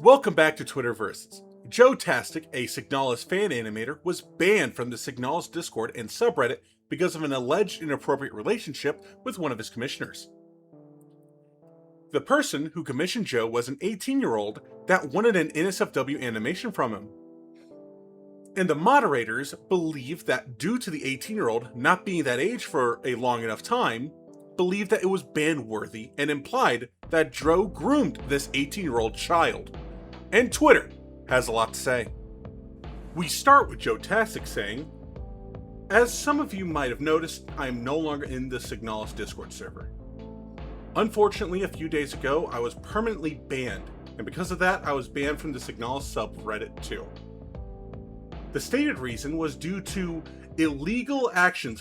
Welcome back to Twitterverses. Joe Tastic, a Signalis fan animator, was banned from the Signalis Discord and subreddit because of an alleged inappropriate relationship with one of his commissioners. The person who commissioned Joe was an 18-year-old that wanted an NSFW animation from him. And the moderators believed that due to the 18-year-old not being that age for a long enough time, believed that it was ban-worthy and implied that Joe groomed this 18-year-old child. And Twitter has a lot to say. We start with Joe Tastic saying, "As some of you might have noticed, I am no longer in the Signalis Discord server. Unfortunately, a few days ago, I was permanently banned, and because of that, I was banned from the Signalis subreddit too. The stated reason was due to illegal actions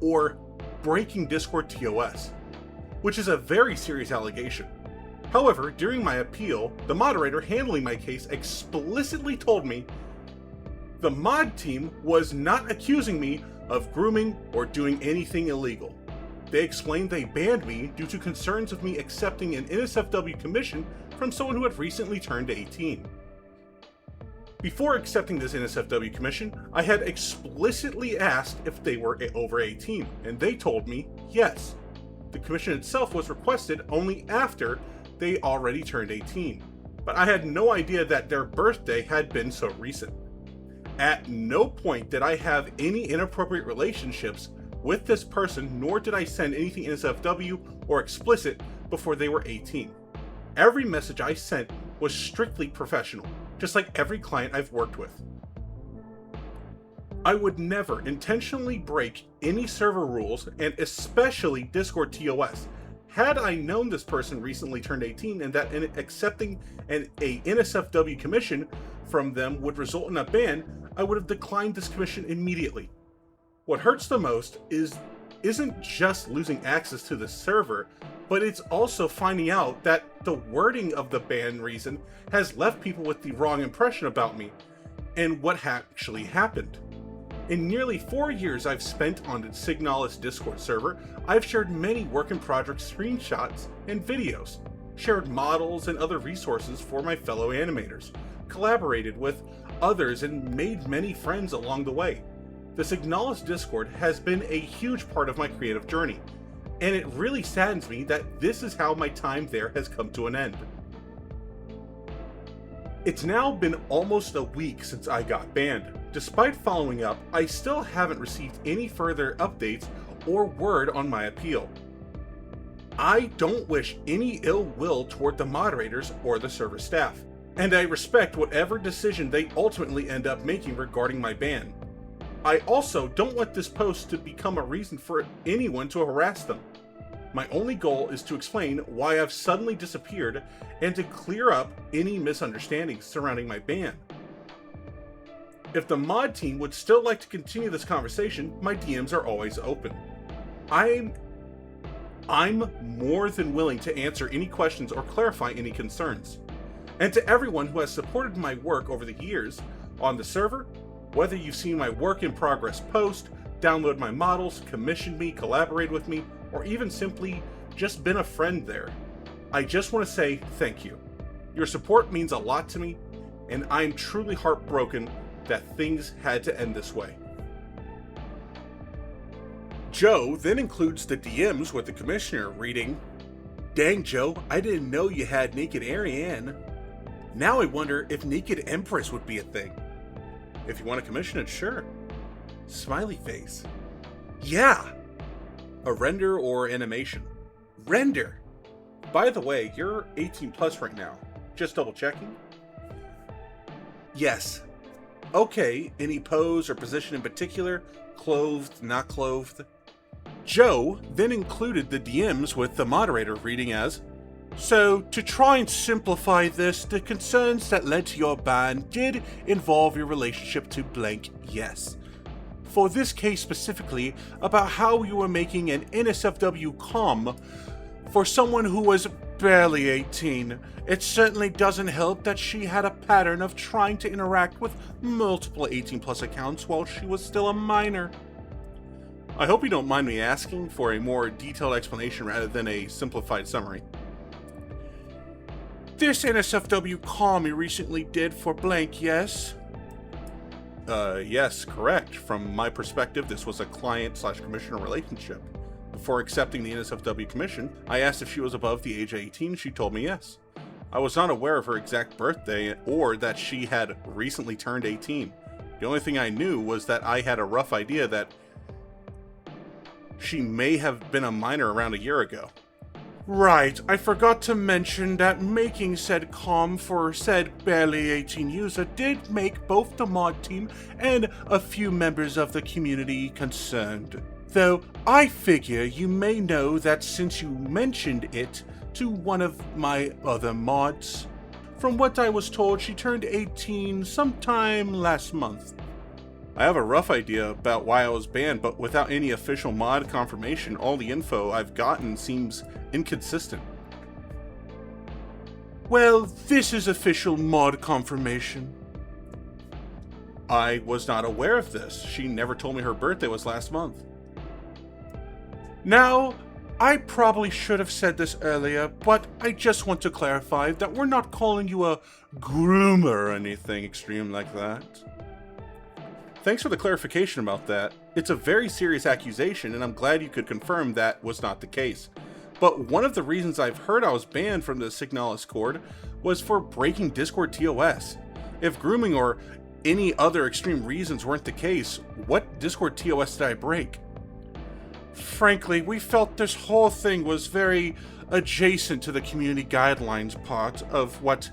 or breaking Discord TOS, which is a very serious allegation. However, during my appeal, the moderator handling my case explicitly told me the mod team was not accusing me of grooming or doing anything illegal. They explained they banned me due to concerns of me accepting an NSFW commission from someone who had recently turned 18. Before accepting this NSFW commission, I had explicitly asked if they were over 18, and they told me yes. The commission itself was requested only after they already turned 18, but I had no idea that their birthday had been so recent. At no point did I have any inappropriate relationships with this person, nor did I send anything NSFW or explicit before they were 18. Every message I sent was strictly professional, just like every client I've worked with. I would never intentionally break any server rules, and especially Discord TOS. Had I known this person recently turned 18 and that accepting a NSFW commission from them would result in a ban, I would have declined this commission immediately. What hurts the most isn't just losing access to the server, but it's also finding out that the wording of the ban reason has left people with the wrong impression about me and what actually happened. In nearly 4 years I've spent on the Signalis Discord server, I've shared many work in project screenshots and videos, shared models and other resources for my fellow animators, collaborated with others and made many friends along the way. The Signalis Discord has been a huge part of my creative journey, and it really saddens me that this is how my time there has come to an end. It's now been almost a week since I got banned. Despite following up, I still haven't received any further updates or word on my appeal. I don't wish any ill will toward the moderators or the server staff, and I respect whatever decision they ultimately end up making regarding my ban. I also don't want this post to become a reason for anyone to harass them. My only goal is to explain why I've suddenly disappeared and to clear up any misunderstandings surrounding my ban. If the mod team would still like to continue this conversation, my DMs are always open. I'm more than willing to answer any questions or clarify any concerns. And to everyone who has supported my work over the years on the server, whether you've seen my work in progress post, download my models, commissioned me, collaborate with me, or even simply just been a friend there, I just want to say thank you. Your support means a lot to me, and I'm truly heartbroken that things had to end this way." Joe then includes the DMs with the commissioner reading, "Dang Joe, I didn't know you had Naked Ariane. Now I wonder if Naked Empress would be a thing. If you want to commission it, sure. Smiley face. Yeah. A render or animation. Render. By the way, you're 18 plus right now. Just double checking. Yes. Okay, any pose or position in particular? Clothed, not clothed?" Joe then included the DMs with the moderator reading as, "So, to try and simplify this, the concerns that led to your ban did involve your relationship to blank, yes. For this case specifically, about how you were making an NSFW comm for someone who was barely 18, it certainly doesn't help that she had a pattern of trying to interact with multiple 18 plus accounts while she was still a minor. I hope you don't mind me asking for a more detailed explanation rather than a simplified summary. This NSFW call me recently did for blank, yes? Yes, correct. From my perspective, this was a client/commissioner relationship. Before accepting the NSFW commission, I asked if she was above the age of 18. She told me yes. I was not aware of her exact birthday or that she had recently turned 18. The only thing I knew was that I had a rough idea that she may have been a minor around a year ago. Right, I forgot to mention that making said comm for said barely 18 user did make both the mod team and a few members of the community concerned. Though I figure you may know that since you mentioned it to one of my other mods. From what I was told, she turned 18 sometime last month. I have a rough idea about why I was banned, but without any official mod confirmation, all the info I've gotten seems inconsistent. Well, this is official mod confirmation. I was not aware of this. She never told me her birthday was last month. Now, I probably should have said this earlier, but I just want to clarify that we're not calling you a groomer or anything extreme like that. Thanks for the clarification about that. It's a very serious accusation, and I'm glad you could confirm that was not the case. But one of the reasons I've heard I was banned from the Signalis Discord was for breaking Discord TOS. If grooming or any other extreme reasons weren't the case, what Discord TOS did I break? Frankly, we felt this whole thing was very adjacent to the community guidelines part of what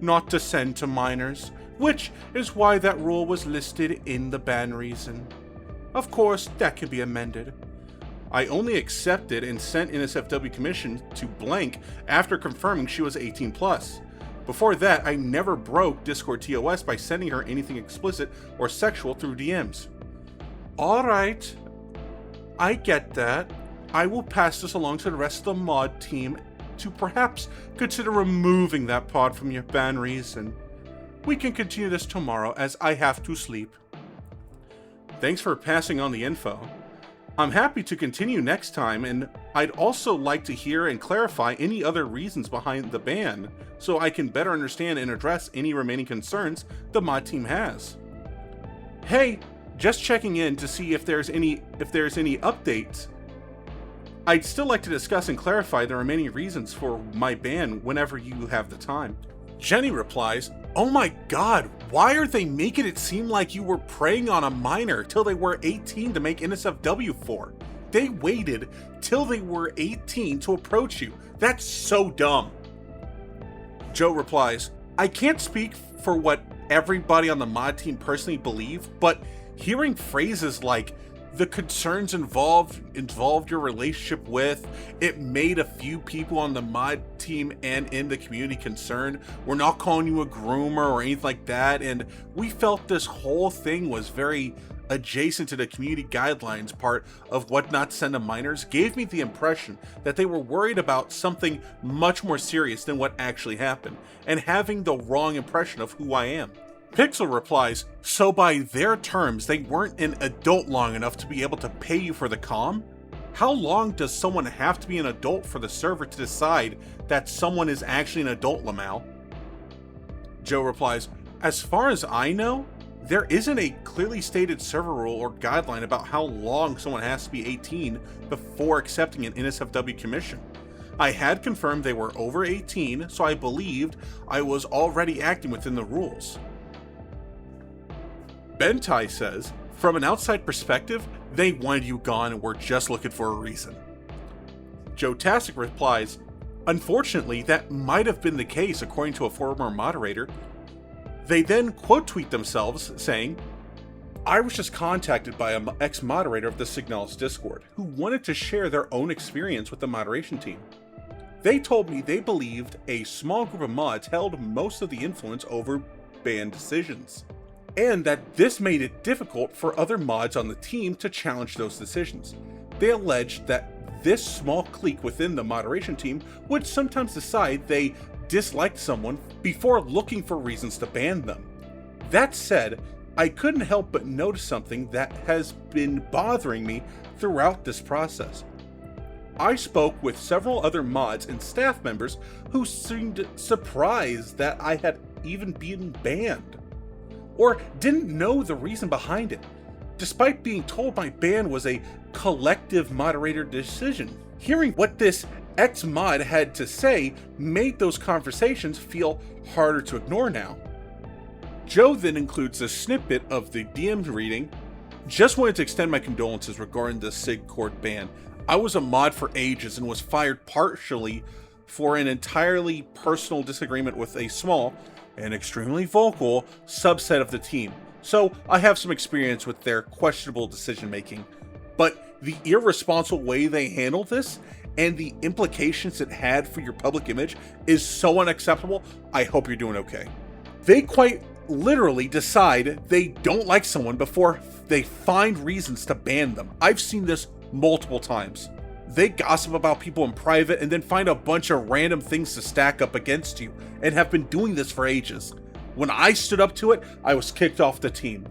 not to send to minors, which is why that rule was listed in the ban reason. Of course, that can be amended. I only accepted and sent NSFW commission to blank after confirming she was 18 plus. Before that, I never broke Discord TOS by sending her anything explicit or sexual through DMs. Alright, I get that. I will pass this along to the rest of the mod team to perhaps consider removing that pod from your ban reason. We can continue this tomorrow as I have to sleep. Thanks for passing on the info. I'm happy to continue next time, and I'd also like to hear and clarify any other reasons behind the ban so I can better understand and address any remaining concerns the mod team has. Hey, just checking in to see if there's any updates. I'd still like to discuss and clarify the remaining reasons for my ban whenever you have the time. Jenny replies, "Oh my god, why are they making it seem like you were preying on a minor till they were 18 to make NSFW for? They waited till they were 18 to approach you. That's so dumb." Joe replies, "I can't speak for what everybody on the mod team personally believe, but hearing phrases like the concerns involved your relationship with, it made a few people on the mod team and in the community concerned. We're not calling you a groomer or anything like that, and we felt this whole thing was very adjacent to the community guidelines part of what not to send to minors, gave me the impression that they were worried about something much more serious than what actually happened, and having the wrong impression of who I am." Pixel replies, "So by their terms, they weren't an adult long enough to be able to pay you for the comm? How long does someone have to be an adult for the server to decide that someone is actually an adult, Lamal?" Joe replies, "As far as I know, there isn't a clearly stated server rule or guideline about how long someone has to be 18 before accepting an NSFW commission. I had confirmed they were over 18, so I believed I was already acting within the rules." Bentai says, "From an outside perspective, they wanted you gone and were just looking for a reason." Joe Tastic replies, "Unfortunately, that might have been the case according to a former moderator." They then quote tweet themselves saying, "I was just contacted by an ex-moderator of the Signalis Discord who wanted to share their own experience with the moderation team. They told me they believed a small group of mods held most of the influence over ban decisions, and that this made it difficult for other mods on the team to challenge those decisions. They alleged that this small clique within the moderation team would sometimes decide they disliked someone before looking for reasons to ban them. That said, I couldn't help but notice something that has been bothering me throughout this process. I spoke with several other mods and staff members who seemed surprised that I had even been banned, or didn't know the reason behind it, despite being told my ban was a collective moderator decision. Hearing what this ex-mod had to say made those conversations feel harder to ignore now. Joe then includes a snippet of the DM reading. Just wanted to extend my condolences regarding the Sig Court ban. I was a mod for ages and was fired partially for an entirely personal disagreement with a small and extremely vocal subset of the team, so I have some experience with their questionable decision making. But the irresponsible way they handled this and the implications it had for your public image is so unacceptable. I hope you're doing okay. They quite literally decide they don't like someone before they find reasons to ban them. I've seen this multiple times. They gossip about people in private and then find a bunch of random things to stack up against you, and have been doing this for ages. When I stood up to it, I was kicked off the team.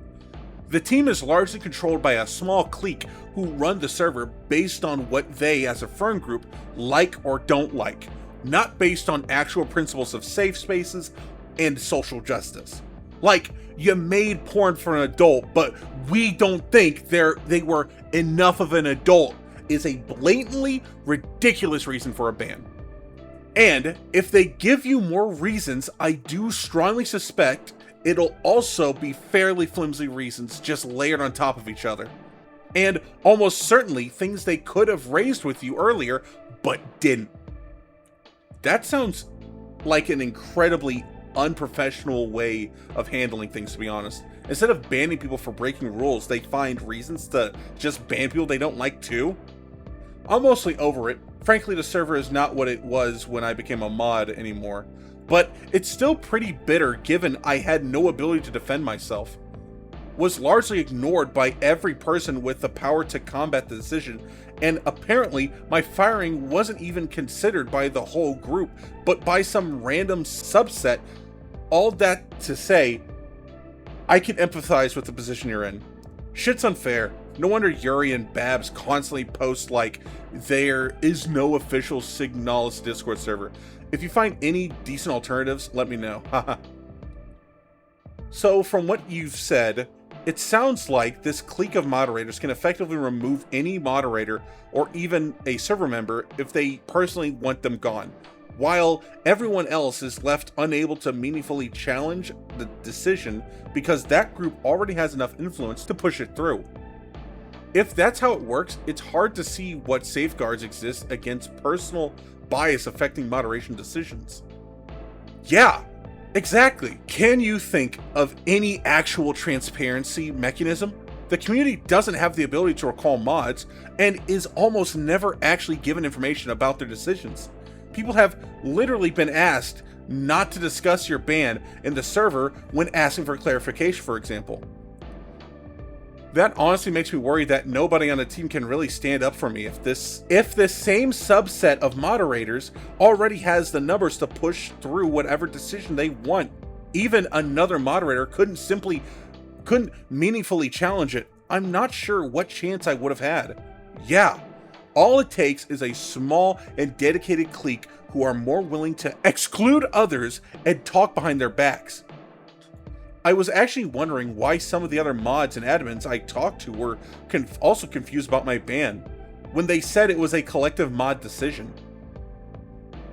The team is largely controlled by a small clique who run the server based on what they, as a friend group, like or don't like, not based on actual principles of safe spaces and social justice. Like, you made porn for an adult, but we don't think they were enough of an adult is a blatantly ridiculous reason for a ban. And if they give you more reasons, I do strongly suspect it'll also be fairly flimsy reasons just layered on top of each other. And almost certainly things they could have raised with you earlier, but didn't. That sounds like an incredibly unprofessional way of handling things, to be honest. Instead of banning people for breaking rules, they find reasons to just ban people they don't like too. I'm mostly over it. Frankly, the server is not what it was when I became a mod anymore, but it's still pretty bitter given I had no ability to defend myself. Was largely ignored by every person with the power to combat the decision, and apparently my firing wasn't even considered by the whole group, but by some random subset. All that to say, I can empathize with the position you're in. Shit's unfair. No wonder Yuri and Babs constantly post like, there is no official Signalis Discord server. If you find any decent alternatives, let me know. Haha. So from what you've said, it sounds like this clique of moderators can effectively remove any moderator or even a server member if they personally want them gone, while everyone else is left unable to meaningfully challenge the decision because that group already has enough influence to push it through. If that's how it works, it's hard to see what safeguards exist against personal bias affecting moderation decisions. Yeah, exactly. Can you think of any actual transparency mechanism? The community doesn't have the ability to recall mods and is almost never actually given information about their decisions. People have literally been asked not to discuss your ban in the server when asking for clarification, for example. That honestly makes me worry that nobody on the team can really stand up for me if this same subset of moderators already has the numbers to push through whatever decision they want. Even another moderator couldn't meaningfully challenge it. I'm not sure what chance I would have had. Yeah, all it takes is a small and dedicated clique who are more willing to exclude others and talk behind their backs. I was actually wondering why some of the other mods and admins I talked to were also confused about my ban, when they said it was a collective mod decision.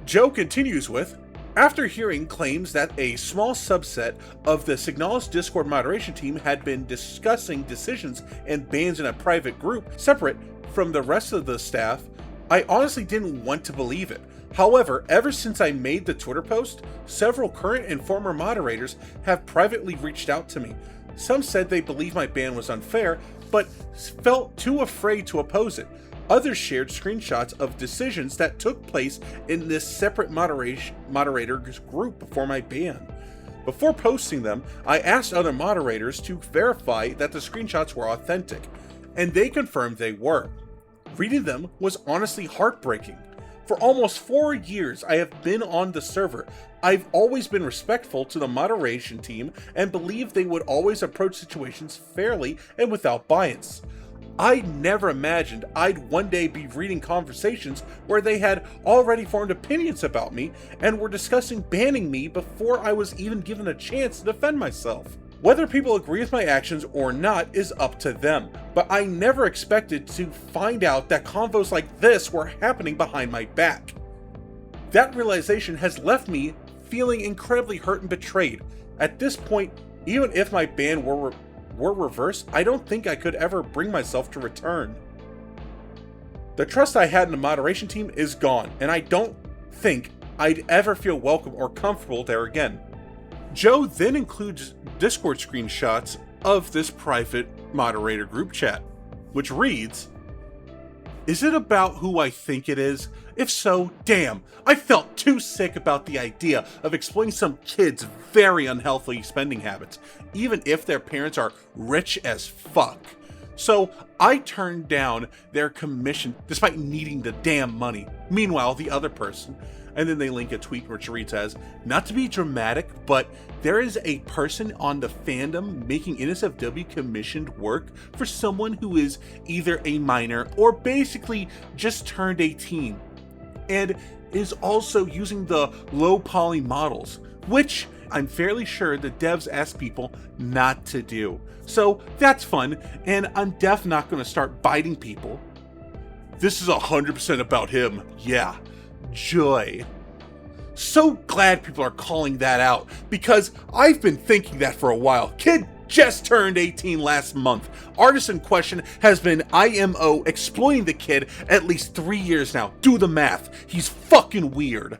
Joe continues with, after hearing claims that a small subset of the Signalis Discord moderation team had been discussing decisions and bans in a private group separate from the rest of the staff, I honestly didn't want to believe it. However, ever since I made the Twitter post, several current and former moderators have privately reached out to me. Some said they believed my ban was unfair, but felt too afraid to oppose it. Others shared screenshots of decisions that took place in this separate moderators group before my ban. Before posting them, I asked other moderators to verify that the screenshots were authentic, and they confirmed they were. Reading them was honestly heartbreaking. For almost 4 years I have been on the server. I've always been respectful to the moderation team and believed they would always approach situations fairly and without bias. I never imagined I'd one day be reading conversations where they had already formed opinions about me and were discussing banning me before I was even given a chance to defend myself. Whether people agree with my actions or not is up to them, but I never expected to find out that convos like this were happening behind my back. That realization has left me feeling incredibly hurt and betrayed. At this point, even if my ban were reversed, I don't think I could ever bring myself to return. The trust I had in the moderation team is gone, and I don't think I'd ever feel welcome or comfortable there again. Joe then includes Discord screenshots of this private moderator group chat, which reads, "Is it about who I think it is? If so, damn, I felt too sick about the idea of exploiting some kids' very unhealthy spending habits, even if their parents are rich as fuck. So I turned down their commission despite needing the damn money. Meanwhile, the other person," and then they link a tweet which reads as, "Not to be dramatic, but there is a person on the fandom making NSFW commissioned work for someone who is either a minor or basically just turned 18, and is also using the low poly models, which I'm fairly sure the devs ask people not to do. So that's fun, and I'm definitely not going to start biting people. This is 100% about him. Yeah. Joy." So glad people are calling that out, because I've been thinking that for a while. Kid just turned 18 last month. Artist in question has been IMO exploiting the kid at least 3 years now. Do the math. He's fucking weird.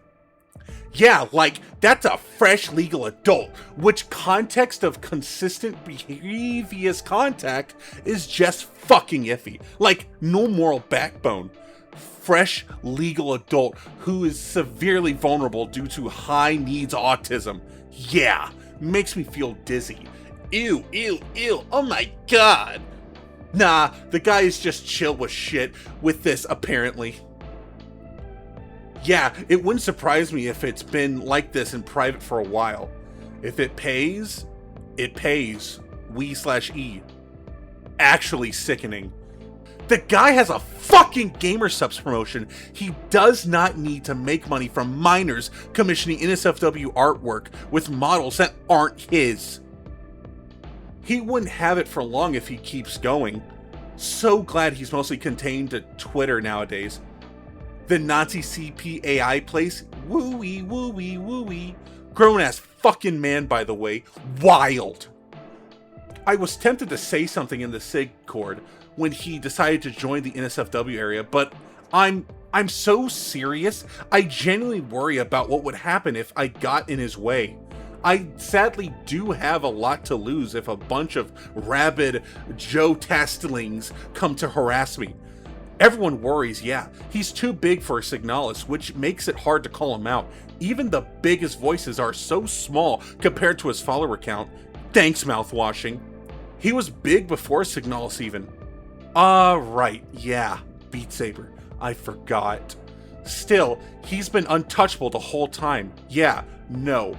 Yeah, like, that's a fresh legal adult, which context of consistent previous contact is just fucking iffy. Like, no moral backbone. Fresh legal adult who is severely vulnerable due to high needs autism. Yeah, makes me feel dizzy. Ew, ew, ew, oh my god. Nah, the guy is just chill with shit with this, apparently. Yeah, it wouldn't surprise me if it's been like this in private for a while. If it pays, it pays. We/E. Actually sickening. The guy has a fucking Gamer Subs promotion. He does not need to make money from minors commissioning NSFW artwork with models that aren't his. He wouldn't have it for long if he keeps going. So glad he's mostly contained to Twitter nowadays. The Nazi CPAI place, wooey, wooey, wooey. Grown ass fucking man, by the way. Wild. I was tempted to say something in the Sig Cord when he decided to join the NSFW area, but I'm so serious, I genuinely worry about what would happen if I got in his way. I sadly do have a lot to lose if a bunch of rabid Joe Tastelings come to harass me. Everyone worries, yeah, he's too big for Signalis, which makes it hard to call him out. Even the biggest voices are so small compared to his follower count. Thanks, mouthwashing. He was big before Signalis even. Right, yeah, Beat Saber. I forgot. Still, he's been untouchable the whole time. Yeah, no.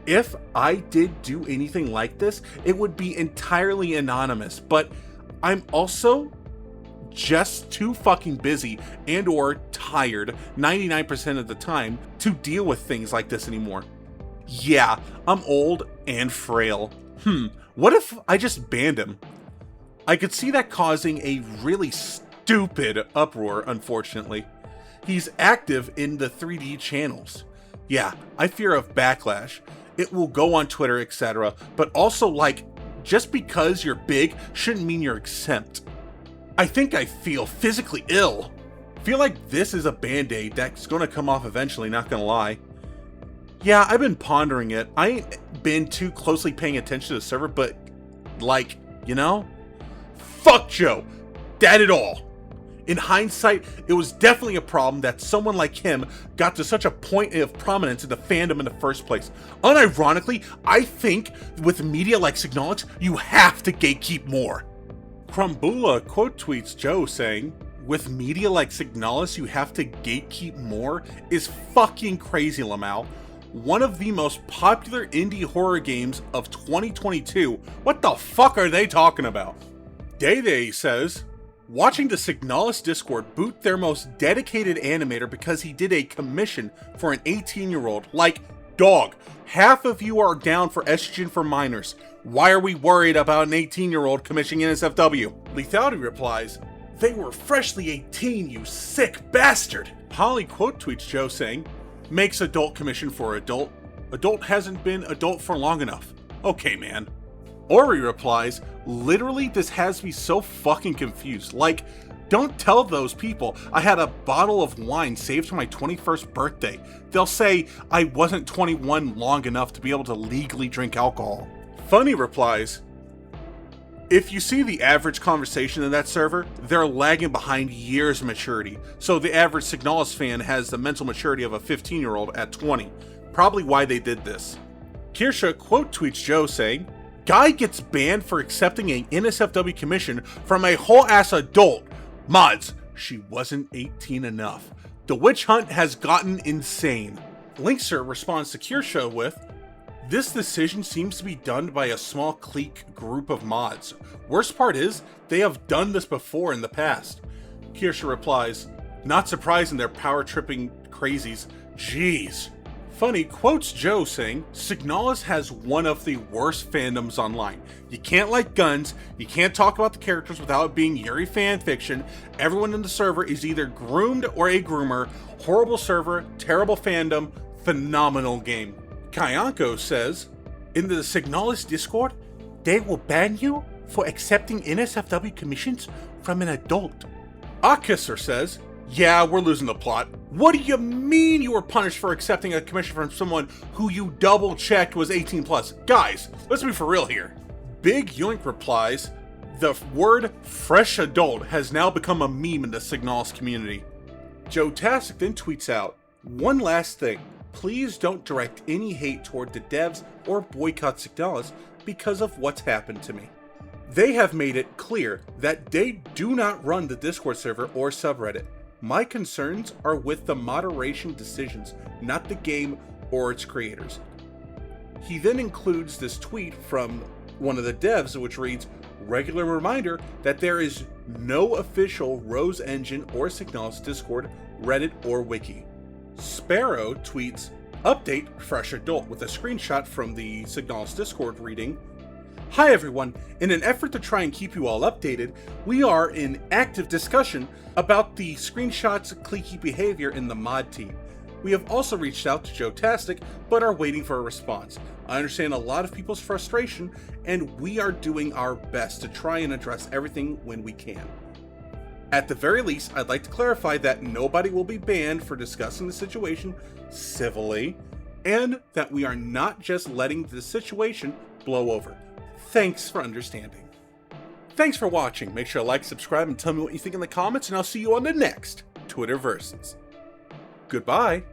If I did do anything like this, it would be entirely anonymous, but I'm also just too fucking busy and or tired 99% of the time to deal with things like this anymore. Yeah, I'm old and frail. What if I just banned him? I could see that causing a really stupid uproar, unfortunately. He's active in the 3D channels. Yeah, I fear of backlash. It will go on Twitter, etc. But also, like, just because you're big shouldn't mean you're exempt. I think I feel physically ill. Feel like this is a band-aid that's gonna come off eventually, not gonna lie. Yeah, I've been pondering it. I ain't been too closely paying attention to the server, but, like, you know? Fuck Joe! That it all! In hindsight, it was definitely a problem that someone like him got to such a point of prominence in the fandom in the first place. Unironically, I think with media like Signalis, you have to gatekeep more. Crumbula quote tweets Joe saying, "With media like Signalis, you have to gatekeep more," is fucking crazy, Lamau. One of the most popular indie horror games of 2022. What the fuck are they talking about? Day says, Watching the Signalis Discord boot their most dedicated animator because he did a commission for an 18-year-old, like, dog, half of you are down for estrogen for minors. Why are we worried about an 18-year-old commissioning NSFW? Lethality replies, they were freshly 18, you sick bastard. Holly quote tweets Joe saying, makes adult commission for adult. Adult hasn't been adult for long enough. Okay, man. Ori replies, literally this has me so fucking confused. Like, don't tell those people I had a bottle of wine saved for my 21st birthday. They'll say I wasn't 21 long enough to be able to legally drink alcohol. Funny replies, if you see the average conversation in that server, they're lagging behind years of maturity. So the average Signalis fan has the mental maturity of a 15-year-old at 20. Probably why they did this. Kirsha quote tweets Joe saying, guy gets banned for accepting an NSFW commission from a whole ass adult. Mods, she wasn't 18 enough. The witch hunt has gotten insane. Linkster responds to Kirsha with, this decision seems to be done by a small clique group of mods. Worst part is, they have done this before in the past. Kirsha replies, not surprising they're power tripping crazies. Jeez. Funny quotes Joe saying, Signalis has one of the worst fandoms online. You can't like guns, you can't talk about the characters without it being Yuri fanfiction, everyone in the server is either groomed or a groomer, horrible server, terrible fandom, phenomenal game. Kyanko says, in the Signalis Discord, they will ban you for accepting NSFW commissions from an adult. Akisser says, yeah, we're losing the plot. What do you mean you were punished for accepting a commission from someone who you double checked was 18 plus? Guys, let's be for real here. Big Yoink replies, the word fresh adult has now become a meme in the Signalis community. Joe Tastic then tweets out, one last thing, please don't direct any hate toward the devs or boycott Signalis because of what's happened to me. They have made it clear that they do not run the Discord server or subreddit. My concerns are with the moderation decisions, not the game or its creators. He then includes this tweet from one of the devs which reads, regular reminder that there is no official Rose Engine or Signalis Discord, Reddit, or Wiki. Sparrow tweets, update fresh adult with a screenshot from the Signalis Discord reading, hi everyone, in an effort to try and keep you all updated, we are in active discussion about the screenshots cliquey behavior in the mod team. We have also reached out to Joe Tastic, but are waiting for a response. I understand a lot of people's frustration, and we are doing our best to try and address everything when we can. At the very least, I'd like to clarify that nobody will be banned for discussing the situation civilly, and that we are not just letting the situation blow over. Thanks for understanding. Thanks for watching. Make sure to like, subscribe, and tell me what you think in the comments, and I'll see you on the next Twitterverses. Goodbye.